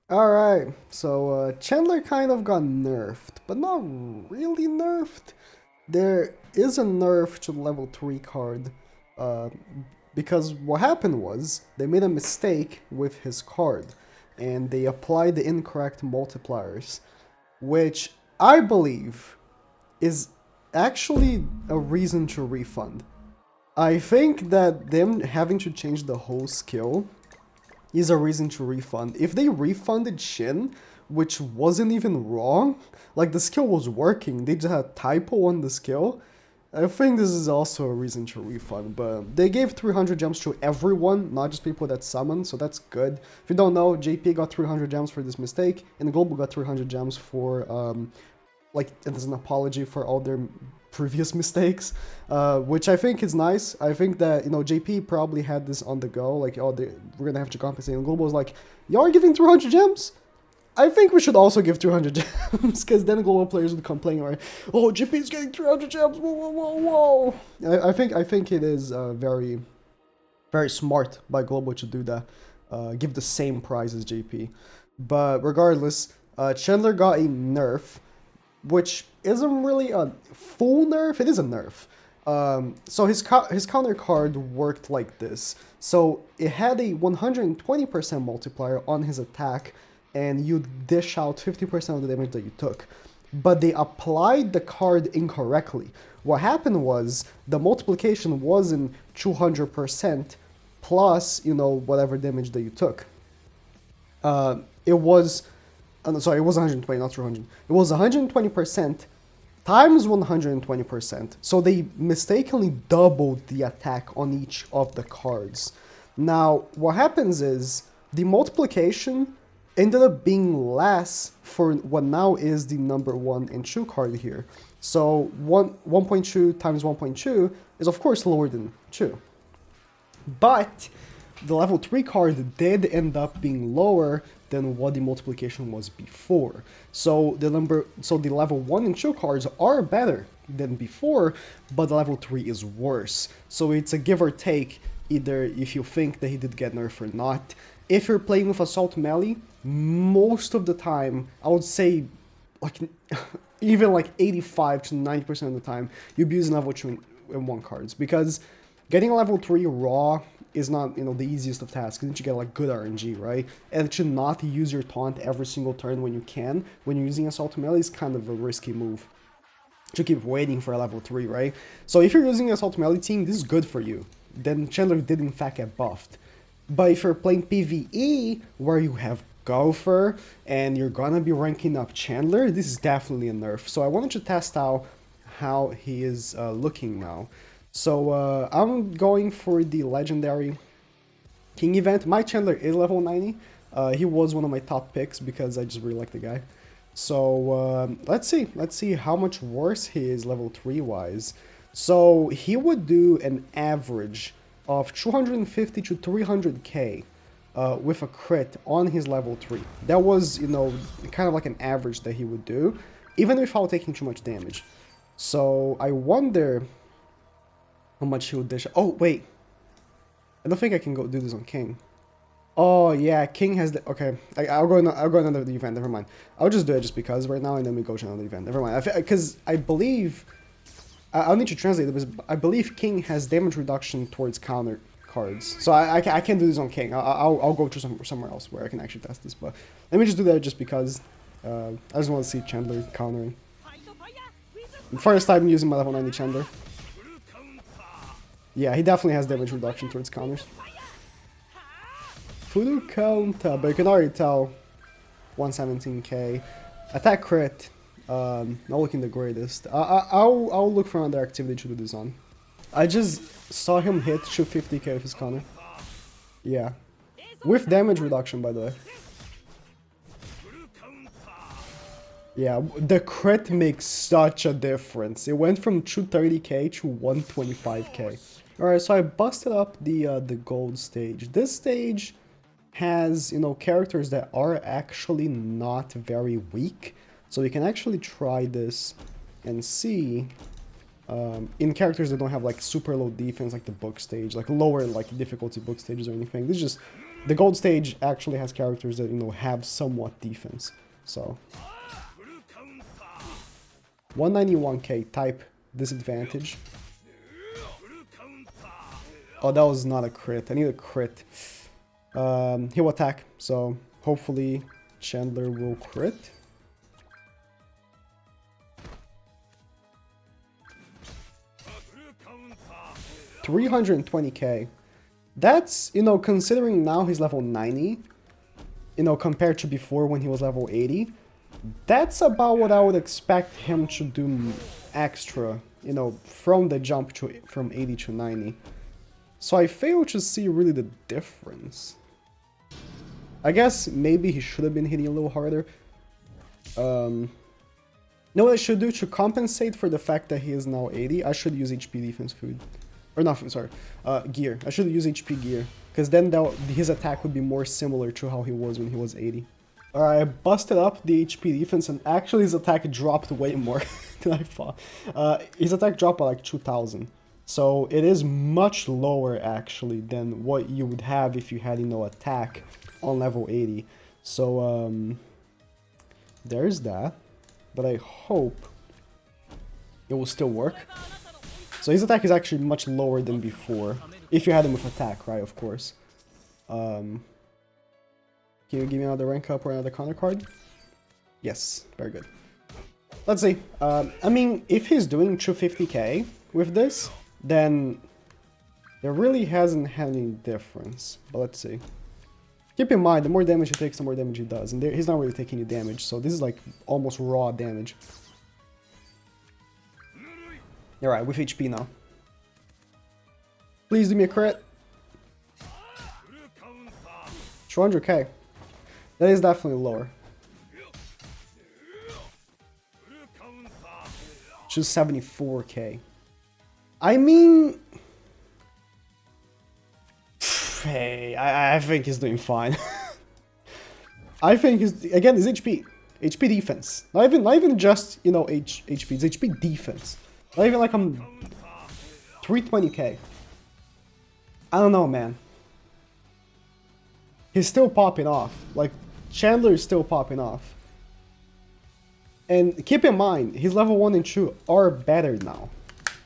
Alright, so Chandler kind of got nerfed, but not really nerfed. There is a nerf to the level 3 card, uh, because what happened was they made a mistake with his card, and they applied the incorrect multipliers, which I believe is actually a reason to refund. I think that them having to change the whole skill is a reason to refund. If they refunded Shin, which wasn't even wrong, like the skill was working, they just had a typo on the skill, I think this is also a reason to refund. But they gave 300 gems to everyone, not just people that summoned, so that's good. If you don't know, JP got 300 gems for this mistake, and Global got 300 gems for like as an apology for all their previous mistakes, which I think is nice. I think that, you know, JP probably had this on the go, like, oh, we're gonna have to compensate. And Global was like, y'all are giving 300 gems? I think we should also give 200 gems, because then global players would complain, right? Oh, JP's getting 300 gems, whoa, whoa, whoa, whoa. I think it is very, very smart by global to do that, give the same prize as JP. But regardless, Chandler got a nerf, which isn't really a full nerf. It is a nerf. So his counter card worked like this. So it had a 120% multiplier on his attack, and you'd dish out 50% of the damage that you took. But they applied the card incorrectly. What happened was the multiplication wasn't 200% plus, you know, whatever damage that you took. It was sorry, it was 120, not 200. It was 120% times 120%. So they mistakenly doubled the attack on each of the cards. Now, what happens is the multiplication ended up being less for what now is the number 1 and 2 card here. So 1.2 times 1.2 is of course lower than 2. But the level 3 card did end up being lower than what the multiplication was before. So the level 1 and 2 cards are better than before, but the level 3 is worse. So it's a give or take, either if you think that he did get nerfed or not. If you're playing with Assault Melee, most of the time, I would say like even like 85 to 90% of the time, you'll be using level 2 and 1 cards, because getting a level 3 raw is not, you know, the easiest of tasks. You need to get like good RNG, right? And to not use your taunt every single turn when you can, when you're using Assault Melee, is kind of a risky move to keep waiting for a level 3, right? So if you're using Assault Melee team, this is good for you. Then Chandler did in fact get buffed. But if you're playing PvE, where you have Gopher, and you're gonna be ranking up Chandler, this is definitely a nerf. So I wanted to test out how he is looking now. So I'm going for the legendary King event. My Chandler is level 90. He was one of my top picks because I just really like the guy. So let's see how much worse he is level 3 wise. So he would do an average of 250 to 300k with a crit on his level 3. That was, you know, kind of like an average that he would do, even without taking too much damage. So I wonder how much he would dish. Oh, wait. I don't think I can go do this on King. Oh, yeah, King has the... Okay, I'll go another event, never mind. I'll just do it just because right now, and then we go to another event. Never mind. Because I believe... I'll need to translate it, because I believe King has damage reduction towards counter cards. So I can't do this on King. I'll go to somewhere else where I can actually test this. But let me just do that just because I just want to see Chandler countering. First time using my level 90 Chandler. Yeah, he definitely has damage reduction towards counters. Full counter, but you can already tell 117k. Attack crit, not looking the greatest. I'll look for another activity to do this on. I just saw him hit 250k with his counter. Yeah. With damage reduction, by the way. Yeah, the crit makes such a difference. It went from 230k to 125k. Alright, so I busted up the gold stage. This stage has, you know, characters that are actually not very weak. So we can actually try this and see in characters that don't have like super low defense, like the book stage, like lower like difficulty book stages or anything. This is just The gold stage actually has characters that, you know, have somewhat defense. So 191k type disadvantage. Oh, that was not a crit. I need a crit. He'll attack, so hopefully Chandler will crit. $320k. That's, you know, considering now he's level 90, you know, compared to before when he was level 80, that's about what I would expect him to do extra, you know, from the jump to from 80 to 90. So I fail to see really the difference. I guess maybe he should have been hitting a little harder. Know what I should do to compensate for the fact that he is now 80? I should use HP defense food. Or not, sorry, gear. I should use HP gear. Because then his attack would be more similar to how he was when he was 80. Alright, I busted up the HP defense and actually his attack dropped way more than I thought. His attack dropped by like 2,000. So it is much lower actually than what you would have if you had, you know, attack on level 80. So there's that. But I hope it will still work. So his attack is actually much lower than before. If you had him with attack, right, of course. Can you give me another rank up or another counter card? Yes, very good. Let's see. I mean, if he's doing 250k with this, then there really hasn't had any difference. But let's see. Keep in mind, the more damage he takes, the more damage he does. And he's not really taking any damage, so this is like almost raw damage. Alright, with HP now. Please do me a crit. 200k. That is definitely lower. Just 74k. I mean... Hey, I think he's doing fine. I think he's... Again, it's HP. HP defense. Not even just, you know, HP. It's HP defense. Not even like I'm 320k. I don't know, man. He's still popping off. Like, Chandler is still popping off. And keep in mind, his level 1 and 2 are better now.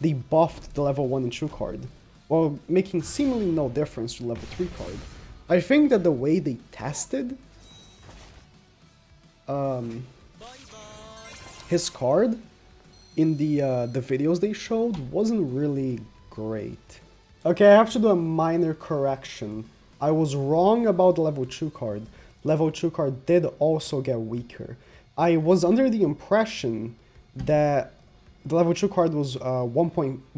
They buffed the level 1 and 2 card, while making seemingly no difference to level 3 card. I think that the way they tested his card in the videos they showed wasn't really great. Okay, I have to do a minor correction. I was wrong about the level 2 card. Level 2 card did also get weaker. I was under the impression that the level 2 card was wasn't a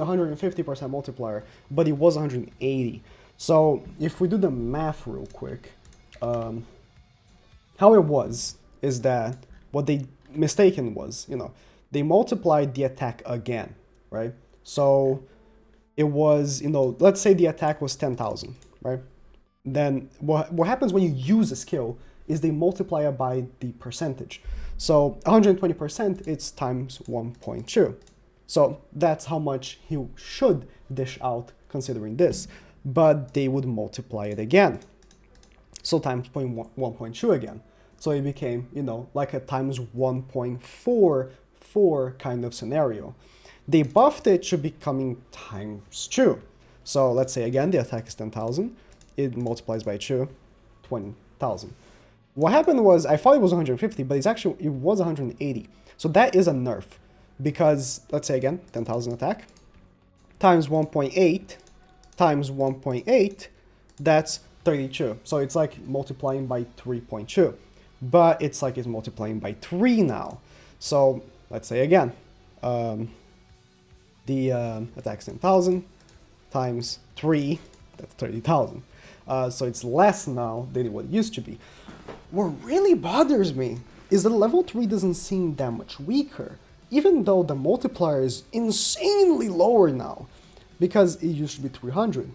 150% multiplier, but it was 180. So if we do the math real quick, how it was is that what they mistaken was, you know, they multiplied the attack again, right? So it was, you know, let's say the attack was 10,000, right? Then what happens when you use a skill is they multiply it by the percentage. So 120%, it's times 1.2. So that's how much he should dish out considering this. But they would multiply it again. So times 1.2 again. So it became, you know, like a times 1.44 kind of scenario. They buffed it to becoming times 2. So let's say again, the attack is 10,000. It multiplies by 2, 20,000. What happened was, I thought it was 150, but it was 180. So that is a nerf. Because, let's say again, 10,000 attack, times 1.8, times 1.8, that's 32. So it's like multiplying by 3.2. But it's like it's multiplying by 3 now. So, let's say again, the attack's 10,000 times 3, that's 30,000. So it's less now than what it used to be. What really bothers me is that level 3 doesn't seem that much weaker, even though the multiplier is insanely lower now, because it used to be 300.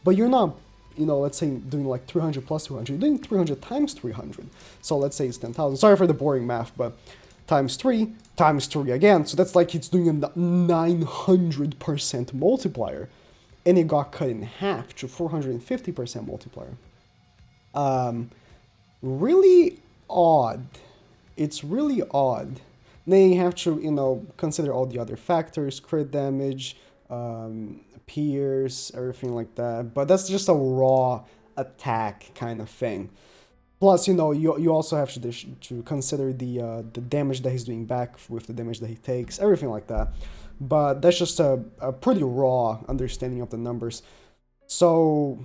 But you're not, you know, let's say doing like 300 plus 200, you're doing 300 times 300. So let's say it's 10,000. Sorry for the boring math, but times 3 again. So that's like it's doing a 900% multiplier. and it got cut in half to 450% multiplayer. Really odd. It's really odd. Then you have to, you know, consider all the other factors, crit damage, pierce, everything like that. But that's just a raw attack kind of thing. Plus, you know, you also have to consider the damage that he's doing back with the damage that he takes, everything like that. But that's just a pretty raw understanding of the numbers. So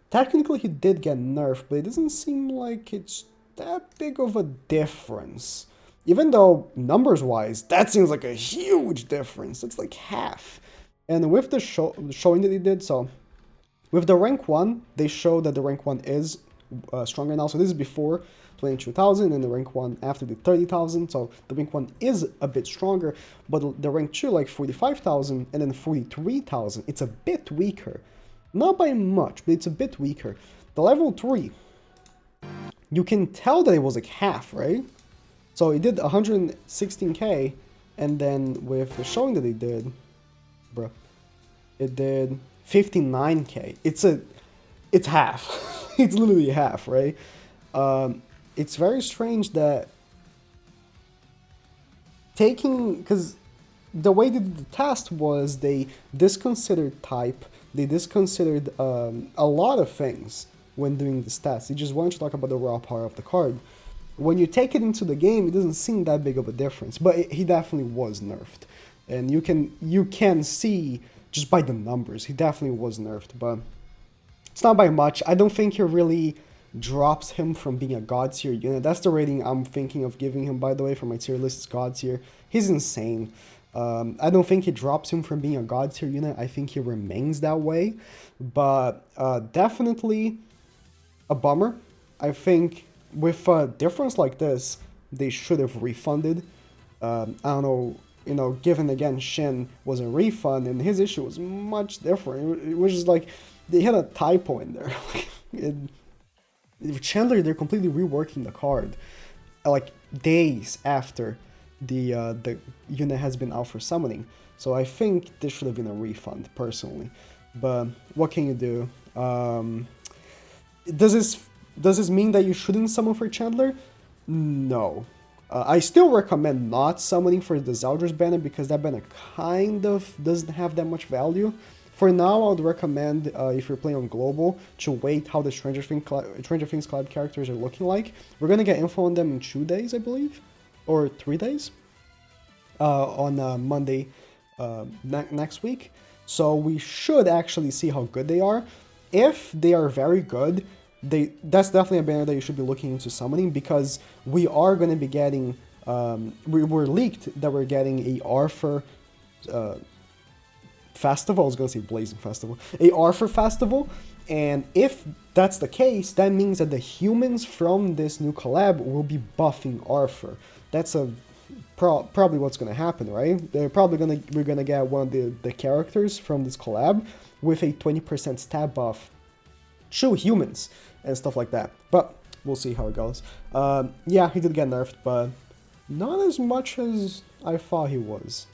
technically he did get nerfed, but it doesn't seem like it's that big of a difference. Even though numbers-wise, that seems like a huge difference. It's like half. And with the showing that he did, so with the rank 1, they show that the rank 1 is stronger now. So this is before 22,000 and the rank 1 after the 30,000. So the rank 1 is a bit stronger, but the rank 2, like 45,000 and then 43,000, it's a bit weaker. Not by much, but it's a bit weaker. The level 3, you can tell that it was like half, right? So it did 116k, and then with the showing that it did, bro, it did 59k. It's half. It's literally half, right? It's very strange that because the way they did the test was they disconsidered type, they disconsidered a lot of things when doing this test. They just wanted to talk about the raw power of the card. When you take it into the game, it doesn't seem that big of a difference, but he definitely was nerfed. And you can see just by the numbers, he definitely was nerfed, but it's not by much. I don't think it really drops him from being a god tier unit. That's the rating I'm thinking of giving him, by the way, for my tier list is god tier. He's insane. I don't think it drops him from being a god tier unit. I think he remains that way, but definitely a bummer. I think with a difference like this, they should have refunded. I don't know, you know, given again Shin was a refund and his issue was much different. It was just like they had a typo in there. Chandler, they're completely reworking the card like days after the unit has been out for summoning. So I think this should have been a refund personally. But what can you do? Does this mean that you shouldn't summon for Chandler? No. I still recommend not summoning for the Zeldris banner because that banner kind of doesn't have that much value. For now, I would recommend, if you're playing on Global, to wait how the Stranger Things Collab characters are looking like. We're going to get info on them in 2 days, I believe, or 3 days, on Monday next week. So we should actually see how good they are. If they are very good, that's definitely a banner that you should be looking into summoning, because we are going to be getting, we were leaked that we're getting a Arthur festival. I was going to say Blazing Festival. A Arthur festival, and if that's the case, that means that the humans from this new collab will be buffing Arthur. That's probably what's going to happen, right? We're going to get one of the characters from this collab with a 20% stab buff to humans and stuff like that. But we'll see how it goes. Yeah, he did get nerfed, but not as much as I thought he was.